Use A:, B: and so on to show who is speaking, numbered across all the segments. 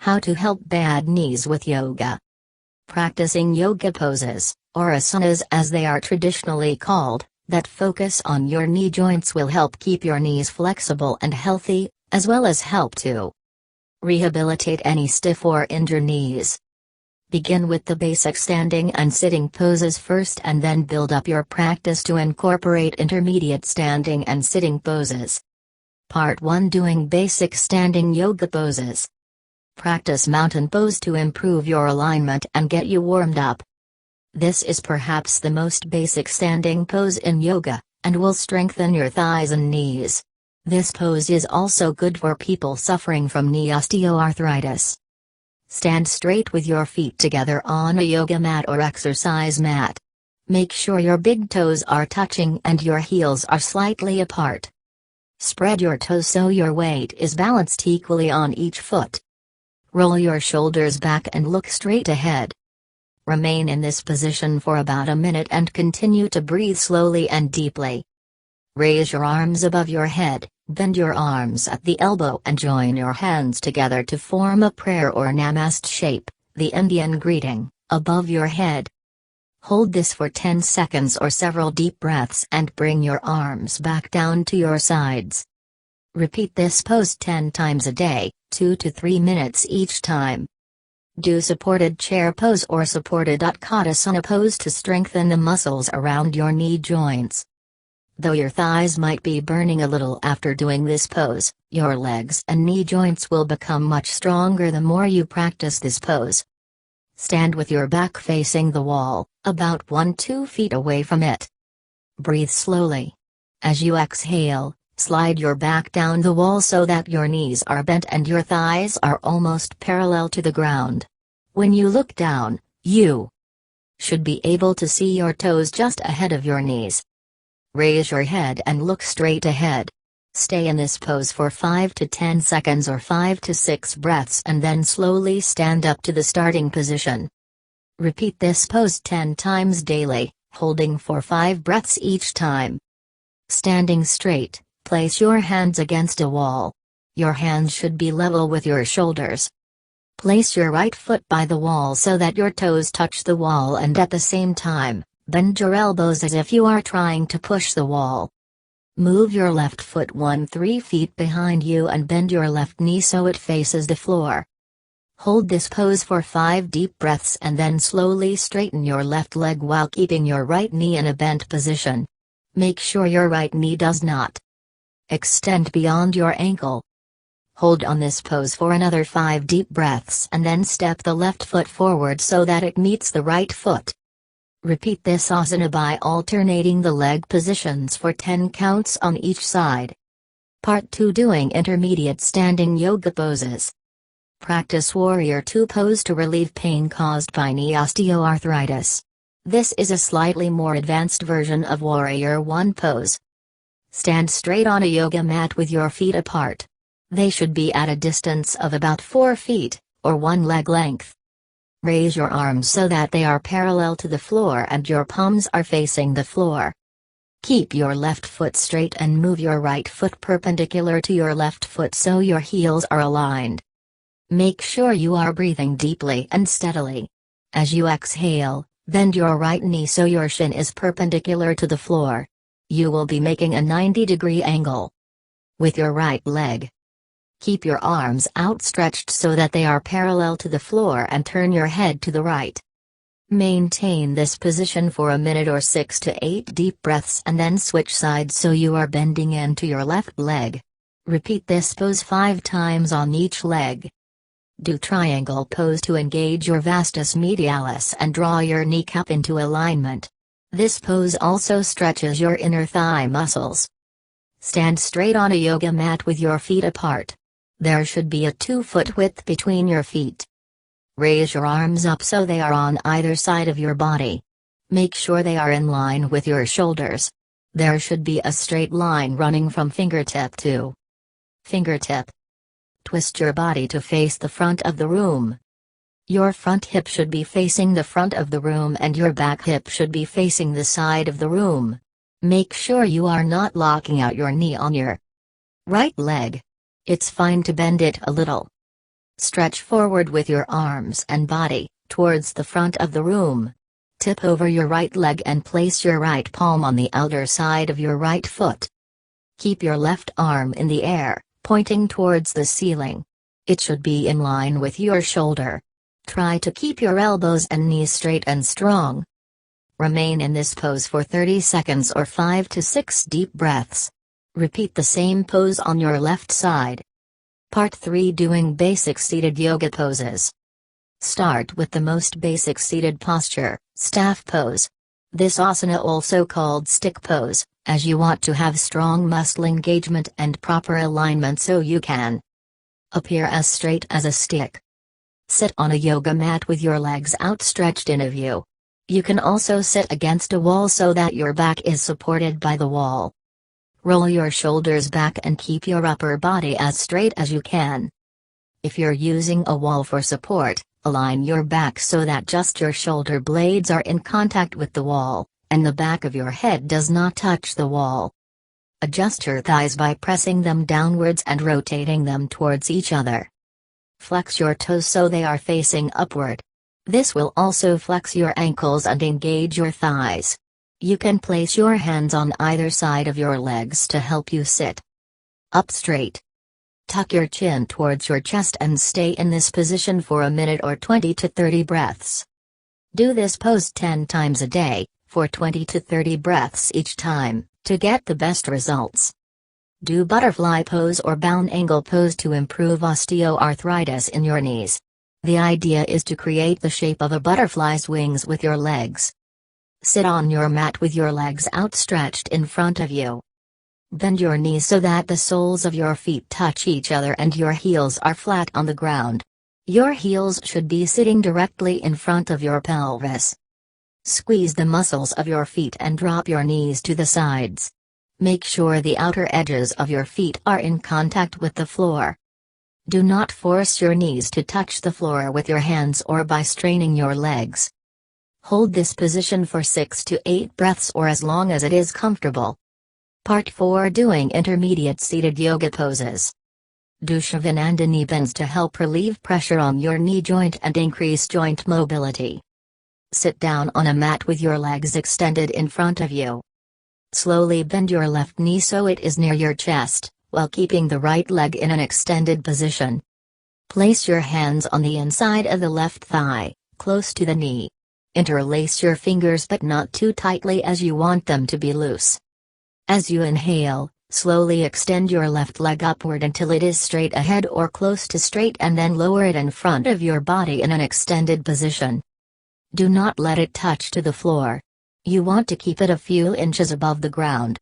A: How to help bad knees with yoga. Practicing yoga poses, or asanas as they are traditionally called, that focus on your knee joints will help keep your knees flexible and healthy, as well as help to rehabilitate any stiff or injured knees. Begin with the basic standing and sitting poses first and then build up your practice to incorporate intermediate standing and sitting poses. Part 1, Doing basic standing yoga poses. Practice mountain pose to improve your alignment and get you warmed up. This is perhaps the most basic standing pose in yoga, and will strengthen your thighs and knees. This pose is also good for people suffering from knee osteoarthritis. Stand straight with your feet together on a yoga mat or exercise mat. Make sure your big toes are touching and your heels are slightly apart. Spread your toes so your weight is balanced equally on each foot. Roll your shoulders back and look straight ahead. Remain in this position for about a minute and continue to breathe slowly and deeply. Raise your arms above your head, bend your arms at the elbow and join your hands together to form a prayer or namaste shape, the Indian greeting, above your head. Hold this for 10 seconds or several deep breaths and bring your arms back down to your sides. Repeat this pose 10 times a day, 2 to 3 minutes each time. Do supported chair pose or supported Utkatasana pose to strengthen the muscles around your knee joints. Though your thighs might be burning a little after doing this pose, your legs and knee joints will become much stronger the more you practice this pose. Stand with your back facing the wall, about 1-2 feet away from it. Breathe slowly. As you exhale, slide your back down the wall so that your knees are bent and your thighs are almost parallel to the ground. When you look down, you should be able to see your toes just ahead of your knees. Raise your head and look straight ahead. Stay in this pose for 5 to 10 seconds or 5 to 6 breaths and then slowly stand up to the starting position. Repeat this pose 10 times daily, holding for 5 breaths each time. Standing straight, place your hands against a wall. Your hands should be level with your shoulders. Place your right foot by the wall so that your toes touch the wall and at the same time, bend your elbows as if you are trying to push the wall. Move your left foot 1-3 feet behind you and bend your left knee so it faces the floor. Hold this pose for 5 deep breaths and then slowly straighten your left leg while keeping your right knee in a bent position. Make sure your right knee does not extend beyond your ankle. Hold on this pose for another 5 deep breaths and then step the left foot forward so that it meets the right foot. Repeat this asana by alternating the leg positions for 10 counts on each side. Part 2, Doing intermediate standing yoga poses. Practice Warrior 2 pose to relieve pain caused by knee osteoarthritis. This is a slightly more advanced version of Warrior 1 pose. Stand straight on a yoga mat with your feet apart. They should be at a distance of about 4 feet, or 1 leg length. Raise your arms so that they are parallel to the floor and your palms are facing the floor. Keep your left foot straight and move your right foot perpendicular to your left foot so your heels are aligned. Make sure you are breathing deeply and steadily. As you exhale, bend your right knee so your shin is perpendicular to the floor. You will be making a 90-degree angle with your right leg. Keep your arms outstretched so that they are parallel to the floor and turn your head to the right. Maintain this position for a minute or 6 to 8 deep breaths and then switch sides so you are bending into your left leg. Repeat this pose 5 times on each leg. Do triangle pose to engage your vastus medialis and draw your kneecap into alignment. This pose also stretches your inner thigh muscles. Stand straight on a yoga mat with your feet apart. There should be a 2-foot width between your feet. Raise your arms up so they are on either side of your body. Make sure they are in line with your shoulders. There should be a straight line running from fingertip to fingertip. Twist your body to face the front of the room. Your front hip should be facing the front of the room and your back hip should be facing the side of the room. Make sure you are not locking out your knee on your right leg. It's fine to bend it a little. Stretch forward with your arms and body, towards the front of the room. Tip over your right leg and place your right palm on the outer side of your right foot. Keep your left arm in the air, pointing towards the ceiling. It should be in line with your shoulder. Try to keep your elbows and knees straight and strong. Remain in this pose for 30 seconds or 5 to 6 deep breaths. Repeat the same pose on your left side. Part 3, doing basic seated yoga poses. Start with the most basic seated posture, staff pose. This asana, also called stick pose, as you want to have strong muscle engagement and proper alignment so you can appear as straight as a stick. Sit on a yoga mat with your legs outstretched in a view. You can also sit against a wall so that your back is supported by the wall. Roll your shoulders back and keep your upper body as straight as you can. If you're using a wall for support, align your back so that just your shoulder blades are in contact with the wall, and the back of your head does not touch the wall. Adjust your thighs by pressing them downwards and rotating them towards each other. Flex your toes so they are facing upward. This will also flex your ankles and engage your thighs. You can place your hands on either side of your legs to help you sit up straight. Tuck your chin towards your chest and stay in this position for a minute or 20 to 30 breaths. Do this pose 10 times a day, for 20 to 30 breaths each time, to get the best results. Do butterfly pose or bound angle pose to improve osteoarthritis in your knees. The idea is to create the shape of a butterfly's wings with your legs. Sit on your mat with your legs outstretched in front of you. Bend your knees so that the soles of your feet touch each other and your heels are flat on the ground. Your heels should be sitting directly in front of your pelvis. Squeeze the muscles of your feet and drop your knees to the sides. Make sure the outer edges of your feet are in contact with the floor. Do not force your knees to touch the floor with your hands or by straining your legs. Hold this position for 6 to 8 breaths or as long as it is comfortable. Part 4, doing intermediate seated yoga poses. Do Shivananda knee bends to help relieve pressure on your knee joint and increase joint mobility. Sit down on a mat with your legs extended in front of you. Slowly bend your left knee so it is near your chest, while keeping the right leg in an extended position. Place your hands on the inside of the left thigh, close to the knee. Interlace your fingers but not too tightly as you want them to be loose. As you inhale, slowly extend your left leg upward until it is straight ahead or close to straight and then lower it in front of your body in an extended position. Do not let it touch to the floor. You want to keep it a few inches above the ground.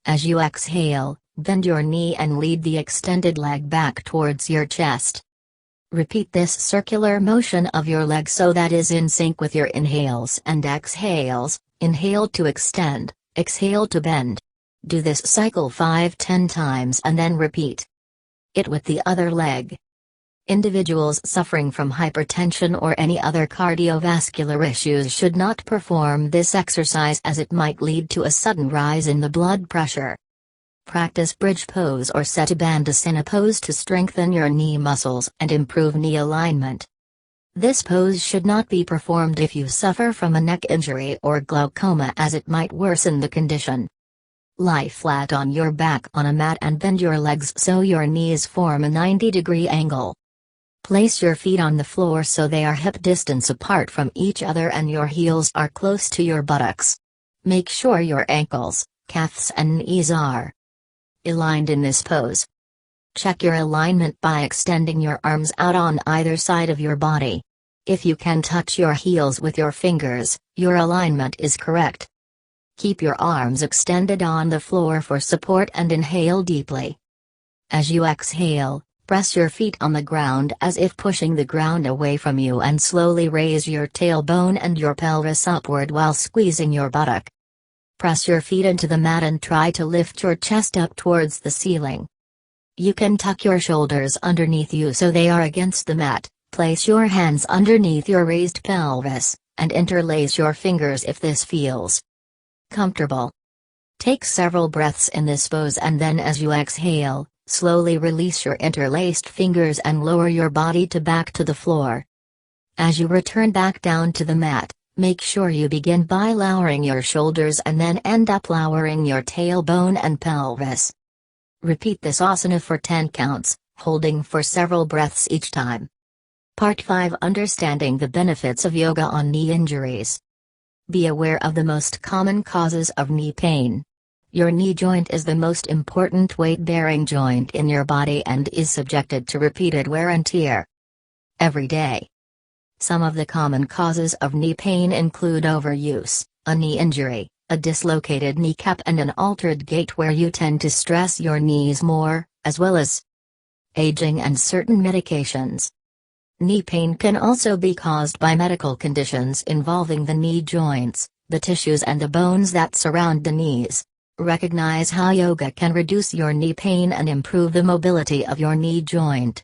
A: As you exhale, bend your knee and lead the extended leg back towards your chest. Repeat this circular motion of your leg so that is in sync with your inhales and exhales. Inhale to extend, exhale to bend. Do this cycle 5-10 times and then repeat it with the other leg. Individuals suffering from hypertension or any other cardiovascular issues should not perform this exercise as it might lead to a sudden rise in the blood pressure. Practice bridge pose or Setabandhasana pose to strengthen your knee muscles and improve knee alignment. This pose should not be performed if you suffer from a neck injury or glaucoma as it might worsen the condition. Lie flat on your back on a mat and bend your legs so your knees form a 90-degree angle. Place your feet on the floor so they are hip distance apart from each other and your heels are close to your buttocks. Make sure your ankles, calves and knees are aligned in this pose. Check your alignment by extending your arms out on either side of your body. If you can touch your heels with your fingers, your alignment is correct. Keep your arms extended on the floor for support and inhale deeply. As you exhale, press your feet on the ground as if pushing the ground away from you and slowly raise your tailbone and your pelvis upward while squeezing your buttock. Press your feet into the mat and try to lift your chest up towards the ceiling. You can tuck your shoulders underneath you so they are against the mat, place your hands underneath your raised pelvis, and interlace your fingers if this feels comfortable. Take several breaths in this pose and then as you exhale, Slowly release your interlaced fingers and lower your body back to the floor. As you return back down to the mat, make sure you begin by lowering your shoulders and then end up lowering your tailbone and pelvis. Repeat this asana for 10 counts, holding for several breaths each time. Part 5: Understanding the benefits of yoga on knee injuries. Be aware of the most common causes of knee pain. Your knee joint is the most important weight-bearing joint in your body and is subjected to repeated wear and tear every day. Some of the common causes of knee pain include overuse, a knee injury, a dislocated kneecap, and an altered gait where you tend to stress your knees more, as well as aging and certain medications. Knee pain can also be caused by medical conditions involving the knee joints, the tissues and the bones that surround the knees. Recognize how yoga can reduce your knee pain and improve the mobility of your knee joint.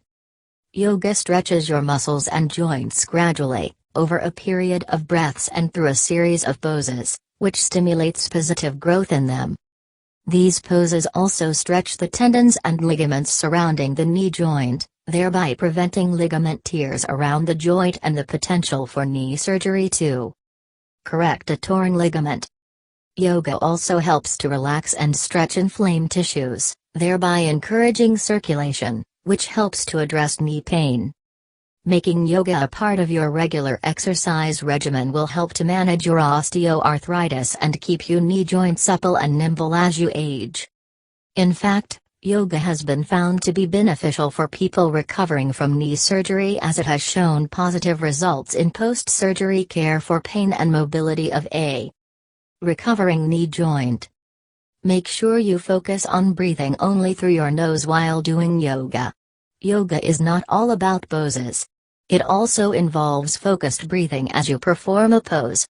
A: Yoga stretches your muscles and joints gradually, over a period of breaths and through a series of poses, which stimulates positive growth in them. These poses also stretch the tendons and ligaments surrounding the knee joint, thereby preventing ligament tears around the joint and the potential for knee surgery to correct a torn ligament. Yoga also helps to relax and stretch inflamed tissues, thereby encouraging circulation, which helps to address knee pain. Making yoga a part of your regular exercise regimen will help to manage your osteoarthritis and keep your knee joint supple and nimble as you age. In fact, yoga has been found to be beneficial for people recovering from knee surgery as it has shown positive results in post-surgery care for pain and mobility of a recovering knee joint. Make sure you focus on breathing only through your nose while doing yoga. Yoga is not all about poses. It also involves focused breathing as you perform a pose.